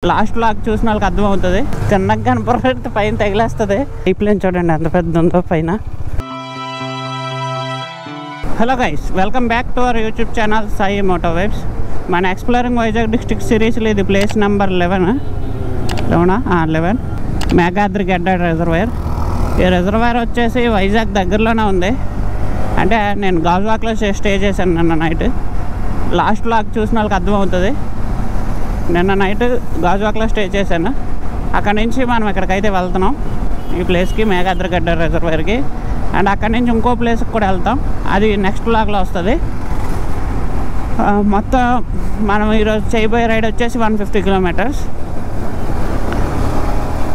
Last black చూసిన వాళ్ళకి అర్థమవుతుంది. చిన్నగా కనపడితే పైన తగిలేస్తుంది. ఈ ప్లేన్ చూడండి ఎంత పెద్ద ఉందో పైన. Hello guys, welcome back to our YouTube channel Sai moto vibes. మన ఎక్స్ప్లోరింగ్ వైజాగ్ డిస్ట్రిక్ట్ సిరీస్లో ఇది ప్లేస్ నెంబర్ 11 మేఘాద్రి గడ్డ రిజర్వాయర్. ఈ రిజర్వాయర్ వచ్చేసి వైజాగ్ దగ్గరలోనే ఉంది. అంటే నేను గాజువాక్లో స్టే చేశాను నిన్న నైట్. లాస్ట్ బ్లాక్ చూసిన వాళ్ళకి అర్థమవుతుంది. నిన్న నైట్ గాజువాక్లో స్టే చేశాను. అక్కడ నుంచి మనం ఎక్కడికైతే వెళ్తున్నాం, ఈ ప్లేస్కి, మేఘాద్రి గడ్డ రిజర్వాయర్కి. అండ్ అక్కడి నుంచి ఇంకో ప్లేస్కి కూడా వెళ్తాం, అది నెక్స్ట్ బ్లాగ్లో వస్తుంది. మొత్తం మనం ఈరోజు చేయబోయే రైడ్ వచ్చేసి 150 కిలోమీటర్స్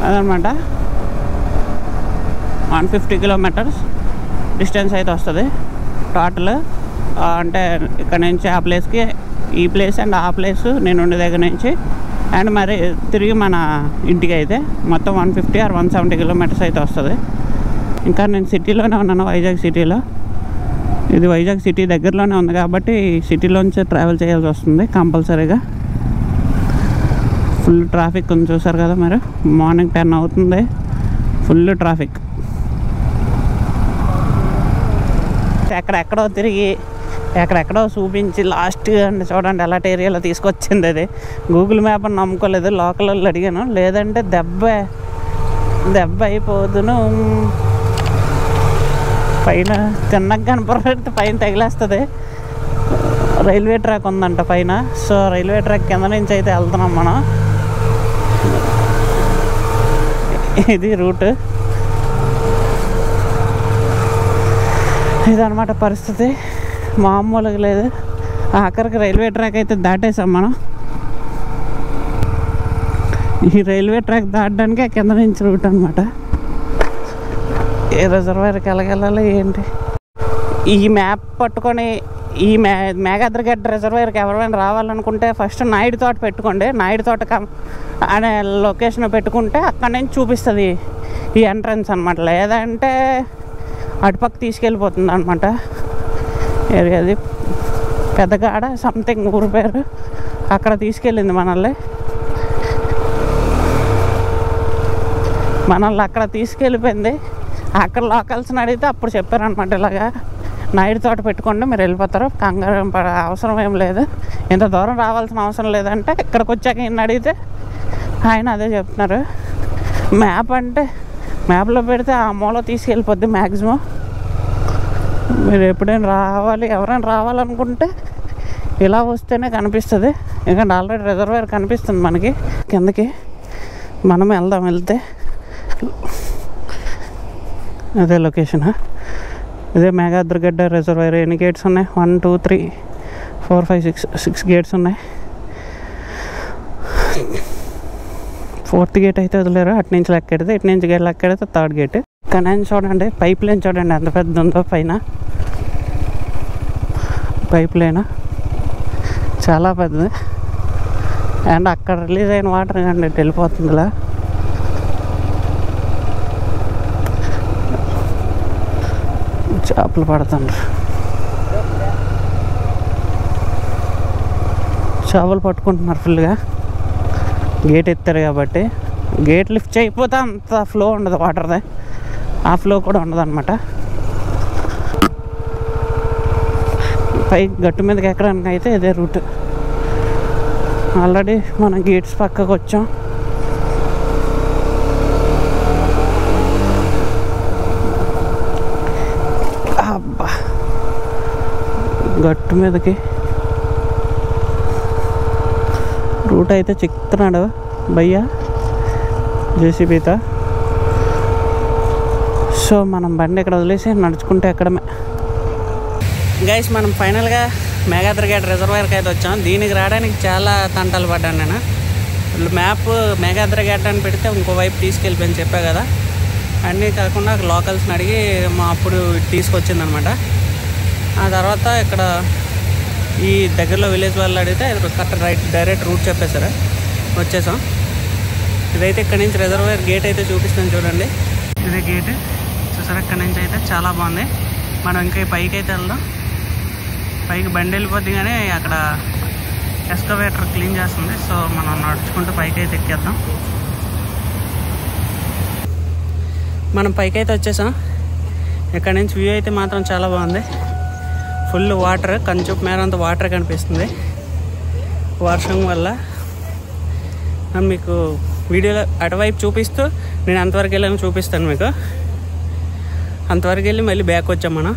అదనమాట. 150 కిలోమీటర్స్ డిస్టెన్స్ అయితే వస్తుంది టోటల్. అంటే ఇక్కడ నుంచి ఆ ప్లేస్కి, ఈ ప్లేస్ అండ్ ఆ ప్లేస్ నేను ఉండే దగ్గర నుంచి అండ్ మరి తిరిగి మన ఇంటికి అయితే మొత్తం 150 or 170 కిలోమీటర్స్ అయితే వస్తుంది. ఇంకా నేను సిటీలోనే ఉన్నాను, వైజాగ్ సిటీలో. ఇది వైజాగ్ సిటీ దగ్గరలోనే ఉంది కాబట్టి సిటీలోంచి ట్రావెల్ చేయాల్సి వస్తుంది కంపల్సరీగా. ఫుల్ ట్రాఫిక్ ఉంది, చూసారు కదా మీరు. మార్నింగ్ 10 అవుతుంది, ఫుల్ ట్రాఫిక్. ఎక్కడెక్కడో తిరిగి ఎక్కడెక్కడో చూపించి లాస్ట్ అంటే చూడండి ఎలాంటి ఏరియాలో తీసుకొచ్చింది. అది గూగుల్ మ్యాప్ అని నమ్ముకోలేదు, లోకల్ వాళ్ళు అడిగాను. లేదంటే దెబ్బ అయిపోదును. పైన చిన్నగా కనపడితే పైన తగిలేస్తుంది. రైల్వే ట్రాక్ ఉందంట పైన. సో రైల్వే ట్రాక్ కింద నుంచి అయితే వెళ్తున్నాం మనం. ఇది రూట్, ఇదన్నమాట పరిస్థితి. మామూలుగా లేదు. ఆఖరికి రైల్వే ట్రాక్ అయితే దాటేసాం మనం. ఈ రైల్వే ట్రాక్ దాటడానికి కింద నుంచి రూట్ అనమాట. ఏ రిజర్వాయర్కి వెళ్ళాలి ఏంటి. ఈ మ్యాప్ పట్టుకొని ఈ మేఘాద్రి గడ్డ రిజర్వాయర్కి ఎవరైనా రావాలనుకుంటే ఫస్ట్ నాయుడు తోట పెట్టుకోండి. నాయుడు తోట అనే లొకేషన్ పెట్టుకుంటే అక్కడి నుంచి చూపిస్తుంది ఈ ఎంట్రన్స్ అనమాట. లేదంటే అటుపక్క తీసుకెళ్ళిపోతుంది అనమాట. ఏరియాది పెద్దగాడ సంథింగ్ ఊరు పేరు, అక్కడ తీసుకెళ్ళింది మనల్ని అక్కడ తీసుకెళ్ళిపోయింది. అక్కడ లోకల్స్ని అడిగితే అప్పుడు చెప్పారనమాట, ఇలాగా నాయుడు తోట పెట్టుకోండి మీరు వెళ్ళిపోతారు, కంగారు అవసరం ఏం లేదు, ఇంత దూరం రావాల్సిన అవసరం లేదంటే ఇక్కడికి వచ్చాక ఈయన అడిగితే ఆయన అదే చెప్తున్నారు. మ్యాప్ అంటే మ్యాప్లో పెడితే ఆ మూల తీసుకెళ్ళిపోద్ది మ్యాక్సిమం. మీరు ఎప్పుడైనా ఎవరైనా రావాలనుకుంటే ఇలా వస్తేనే కనిపిస్తుంది. ఎందుకంటే ఆల్రెడీ రిజర్వాయర్ కనిపిస్తుంది మనకి కిందకి. మనం వెళ్తే అదే లొకేషన్, ఇదే మేఘాద్రి గడ్డ రిజర్వాయర్. ఎన్ని గేట్స్ ఉన్నాయి? 1 2 3 4 5 6 గేట్స్ ఉన్నాయి. 4th గేట్ అయితే వదిలేరు, అటు నుంచి లెక్కెడితే, ఇటు నుంచి గేట్ లెక్కెడితే 3rd గేట్. కానీ చూడండి పైప్ లైన్ చూడండి ఎంత పెద్ద ఉందో పైన. పైప్ లైన్ చాలా పెద్దది. అండ్ అక్కడ రిలీజ్ అయిన వాటర్ కండి వెళ్ళిపోతుంది ఇలా. చేపలు పడుతుండ్రు, చేపలు పట్టుకుంటున్నారు ఫుల్గా. గేట్ ఎత్తారు కాబట్టి. గేట్ లిఫ్ట్ అయిపోతే అంత ఫ్లో ఉండదు వాటర్ది, ఆ ఫ్లో కూడా ఉండదు అనమాట. పై గట్టు మీదకి ఎక్కడానికి అయితే ఇదే రూట్. ఆల్రెడీ మనం గేట్స్ పక్కకు వచ్చాం. అబ్బా, గట్టు మీదకి రూట్ అయితే చిక్కుతున్నాడు భయ్య జేసీబీతో. సో మనం బండి ఇక్కడ వదిలేసి నడుచుకుంటే ఎక్కడమే. గైస్, మనం ఫైనల్గా మేఘాద్రి గడ్డ రిజర్వాయర్కి అయితే వచ్చాం. దీనికి రావడానికి చాలా తంటాలు పడ్డాను నేను. మ్యాప్ మేఘాద్రి గడ్డ అని పెడితే ఇంకో వైపు తీసుకెళ్ళిపోయింది చెప్పా కదా. అన్నీ కాకుండా లోకల్స్ని అడిగి అప్పుడు తీసుకొచ్చిందనమాట. ఆ తర్వాత ఇక్కడ ఈ దగ్గరలో విలేజ్ వాళ్ళు అడిగితే కరెక్ట్ డైరెక్ట్ రూట్ చెప్పేశారు, వచ్చేసాం. ఇదైతే ఇక్కడ నుంచి రిజర్వాయర్ గేట్ అయితే చూపిస్తాను చూడండి. ఇదే గేట్ చూసారు. ఇక్కడ నుంచి అయితే చాలా బాగుంది. మనం ఇంకా పైకి అయితే వెళ్దాం. పైకి బండి వెళ్ళిపోద్ది కానీ అక్కడ ఎక్స్కవేటర్ క్లీన్ చేస్తుంది. సో మనం నడుచుకుంటూ పైకి అయితే ఎక్కేద్దాం. మనం పైకి అయితే వచ్చేసాం. ఇక్కడ నుంచి వ్యూ అయితే మాత్రం చాలా బాగుంది. ఫుల్ వాటర్, కంచుపు మేర అంతా వాటర్ కనిపిస్తుంది వర్షం వల్ల. మీకు వీడియోలో అటువైపు చూపిస్తూ నేను అంతవరకు వెళ్ళాను చూపిస్తాను మీకు. అంతవరకు వెళ్ళి మళ్ళీ బ్యాక్ వచ్చాం మనం.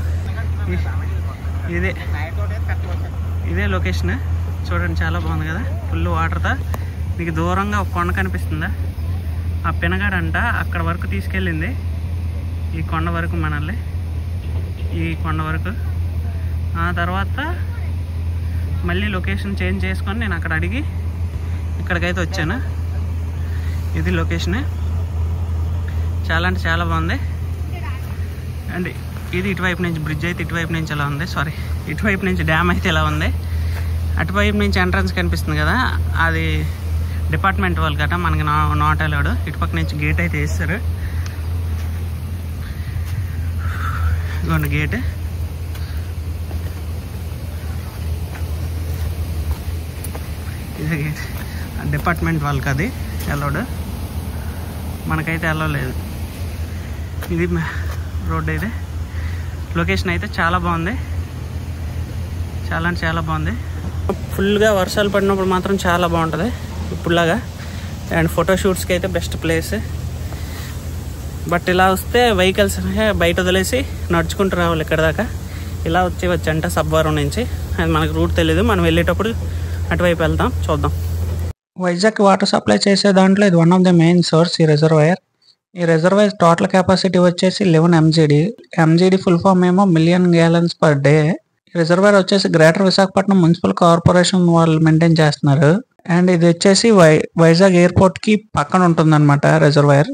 ఇదే లొకేషన్ చూడండి, చాలా బాగుంది కదా. ఫుల్ వాటర్తో మీకు దూరంగా ఒక కొండ కనిపిస్తుందా, ఆ పినగాడంట అక్కడ వరకు తీసుకెళ్ళింది. ఈ కొండ వరకు మనల్ని, ఈ కొండ వరకు. ఆ తర్వాత మళ్ళీ లొకేషన్ చేంజ్ చేసుకొని నేను అక్కడ అడిగి ఇక్కడికైతే వచ్చాను. ఇది లొకేషన్. చాలా అంటే చాలా బాగుంది. అండ్ ఇది ఇటువైపు నుంచి బ్రిడ్జ్ అయితే ఇటువైపు నుంచి ఎలా ఉంది, సారీ ఇటువైపు నుంచి డ్యామ్ అయితే ఎలా ఉంది. అటువైపు నుంచి ఎంట్రన్స్ కనిపిస్తుంది కదా, అది డిపార్ట్మెంట్ వాళ్ళు గట్రా మనకి నాట్ అలౌడ్. ఇటుపక్క నుంచి గేట్ అయితే వేస్తారు. ఇదిగోండి గేట్. ఇదే గేట్, డిపార్ట్మెంట్ వాళ్ళకి అది అలౌడ్, మనకైతే అలౌ లేదు. ఇది రోడ్ అయితే. లొకేషన్ అయితే చాలా బాగుంది, చాలా అంటే చాలా బాగుంది. ఫుల్గా వర్షాలు పడినప్పుడు మాత్రం చాలా బాగుంటుంది ఇప్పుడులాగా. అండ్ ఫోటోషూట్స్కి అయితే బెస్ట్ ప్లేస్. బట్ ఇలా వస్తే వెహికల్స్ బయట వదిలేసి నడుచుకుంటూ రావాలి ఇక్కడ దాకా. ఇలా వచ్చంట సబ్వరం నుంచి. అది మనకు రూట్ తెలీదు, మనం వెళ్ళేటప్పుడు అటువైపు వెళ్తాం, చూద్దాం. వైజాగ్ వాటర్ సప్లై చేసే దాంట్లో ఇది one of the main source ఈ రిజర్వాయర్. ఈ రిజర్వాయర్ టోటల్ కెపాసిటీ వచ్చేసి 11 MGD. MGD ఫుల్ ఫామ్ ఏమో million gallons per day. Reservoir వచ్చేసి గ్రేటర్ విశాఖపట్నం మున్సిపల్ కార్పొరేషన్ వాళ్ళు మెయింటైన్ చేస్తున్నారు. అండ్ ఇది వచ్చేసి వైజాగ్ ఎయిర్పోర్ట్ కి పక్కన ఉంటుంది రిజర్వాయర్.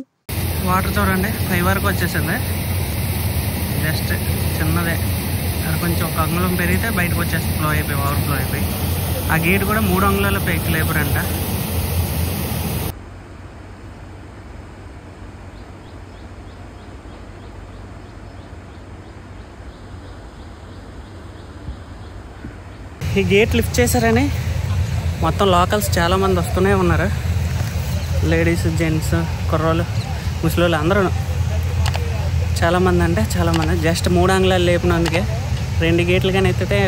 వాటర్ చూడండి పై వరకు వచ్చేసింది. జస్ట్ చిన్నదే, అది కొంచెం ఒక అంగుళం పెరిగితే బయటకు వచ్చేసి ఫ్లో అయిపోయి, ఓవర్ఫ్లో అయిపోయి. ఆ గేట్ కూడా 3 అంగుళాల పైకి లేపరంట. ఈ గేట్ లిఫ్ట్ చేశారని మొత్తం లోకల్స్ చాలామంది వస్తూనే ఉన్నారు. లేడీస్, జెంట్స్, కుర్రోళ్ళు, ముసలోళ్ళు అందరూ చాలామంది, అంటే చాలామంది. జస్ట్ 3 అంగుళాలు లేపినందుకే 2 గేట్లు కానీ ఎత్తితే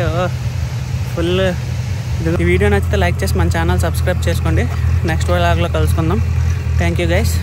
ఫుల్. ఈ వీడియో నచ్చితే లైక్ చేసి మన ఛానల్ సబ్స్క్రైబ్ చేసుకోండి. నెక్స్ట్ వ్లాగ్లో కలుసుకుందాం. Thank you guys.